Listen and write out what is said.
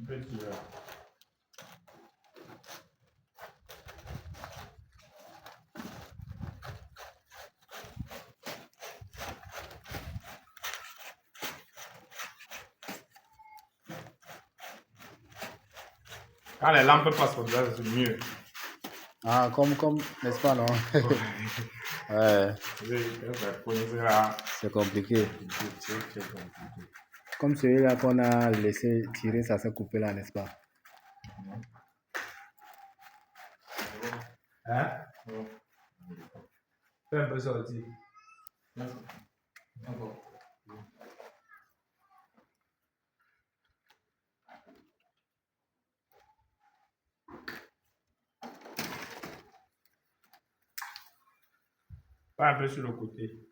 Un peu de sueur. Quand les lampes passent comme ça, c'est mieux. Ah, comme, n'est-ce pas, non? Ouais, c'est compliqué. Comme celui-là qu'on a laissé tirer, ça s'est coupé là, n'est-ce pas? Hein? Fais un peu sortir. Encore. Pas un peu sur le côté.